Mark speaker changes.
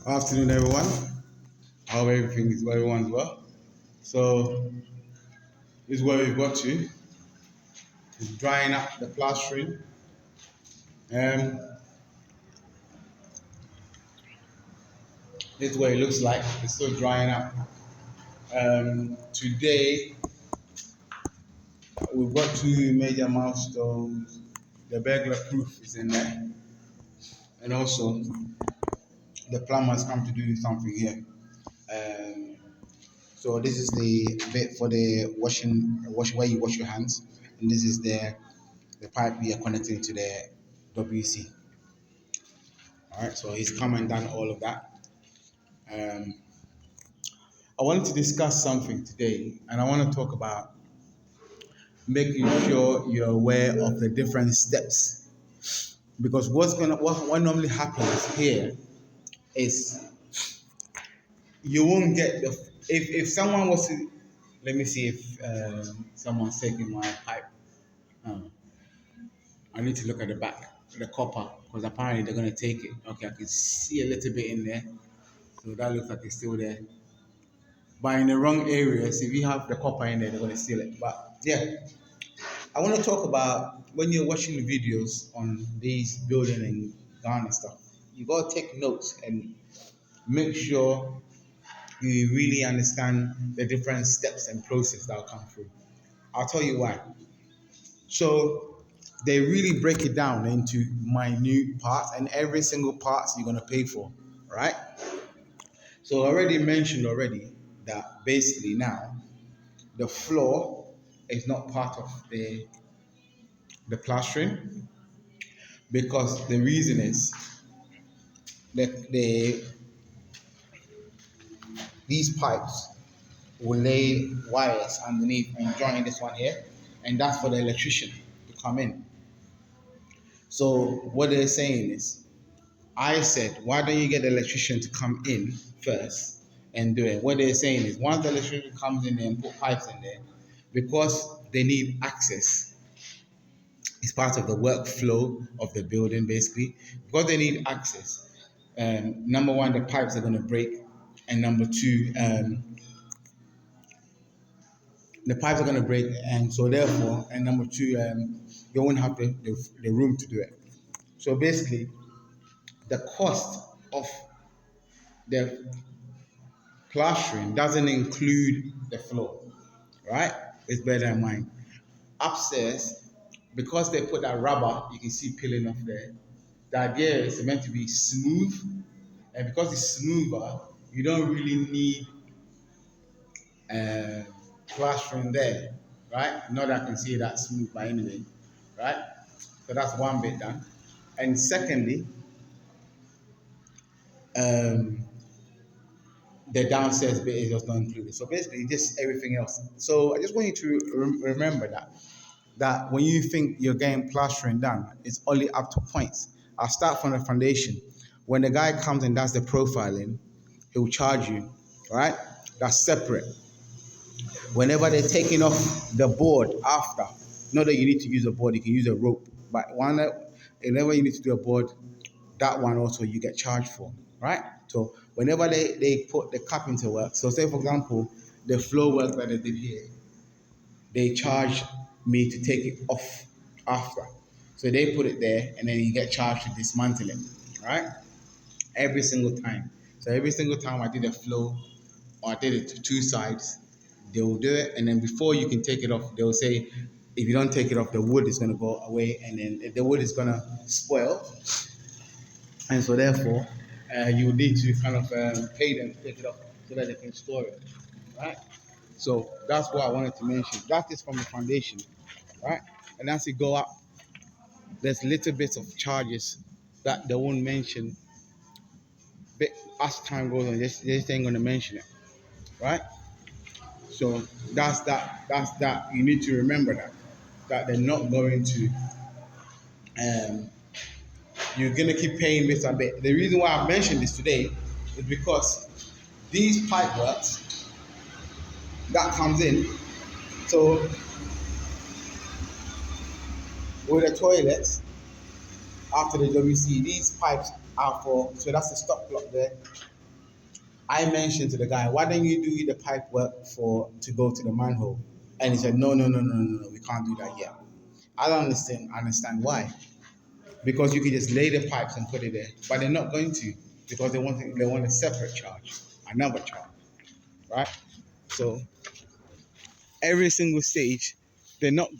Speaker 1: Afternoon, everyone. I hope everyone's well. So this is where we've got to. It's drying up the plastering. Um, this is what it looks like. It's still drying up. Today we've got two major milestones. The burglar proof is in there, and also the plumber's come to do something here. Um, so this is the bit for the wash where you wash your hands, and this is the pipe we are connecting to the WC. All right, so he's come and done all of that. Um, I wanted to discuss something today, and I want to talk about making sure you're aware of the different steps. Because what normally happens here is you won't get the if someone was to let me see if someone's taking my pipe. Uh, I need to look at the back, the copper, because apparently they're gonna take it. Okay, I can see a little bit in there, so that looks like it's still there. But in the wrong areas, if you have the copper in there, they're going to steal it. But yeah, I want to talk about when you're watching the videos on these building in Ghana and stuff, you got to take notes and make sure you really understand the different steps and process that will come through. I'll tell you why. So they really break it down into minute parts, and every single part you're going to pay for, right? So I already mentioned that basically now the floor is not part of the plastering because the reason is that these pipes will lay wires underneath and join this one here, and that's for the electrician to come in. So what they're saying is, I said, why don't you get the electrician to come in first and do it? What they're saying is, once the electrician comes in there and put pipes in there, because they need access. It's part of the workflow of the building, basically, because they need access. Number one, the pipes are going to break, and number two, the pipes are going to break, and so therefore, and number two, you won't have the room to do it. So basically, the cost of the plastering doesn't include the floor, right? It's better than mine. Upstairs, because they put that rubber, you can see peeling off there. The idea is meant to be smooth, and because it's smoother, you don't really need uh, plastering there, right? Not that I can see that smooth by anything, right? So that's one bit done. And secondly, um, the downstairs bit is just not included. So basically, just everything else. So I just want you to remember that when you think you're getting plastering done, it's only up to points. I'll start from the foundation. When the guy comes and does the profiling, he'll charge you, right? That's separate. Whenever they're taking off the board after, not that you need to use a board, you can use a rope. But whenever you need to do a board, that one also you get charged for, right? So whenever they put the carpenter work, so say for example, the floor work that they did here, they charge me to take it off after. So they put it there and then you get charged to dismantle it, right? Every single time. So every single time I did a flow or I did it to two sides, they will do it. And then before you can take it off, they will say, if you don't take it off, the wood is going to go away and then the wood is going to spoil. And so therefore, you need to kind of pay them to take it off so that they can store it, right? So that's what I wanted to mention. That is from the foundation, right? And as you go up, there's little bits of charges that they won't mention. But as time goes on, they ain't going to mention it, right? So that's that. That's that. You need to remember that they're not going to. Um, you're gonna keep paying bit a bit. The reason why I mentioned this today is because these pipe works that comes in. So with the toilets after the WC, these pipes R4, so that's the stop block there. I mentioned to the guy, why don't you do the pipe work to go to the manhole? And he said, no, no, no, no, no, no, we can't do that yet. I don't understand why. Because you could just lay the pipes and put it there, but they're not going to, because they want a separate charge, another charge, right? So every single stage, they're not going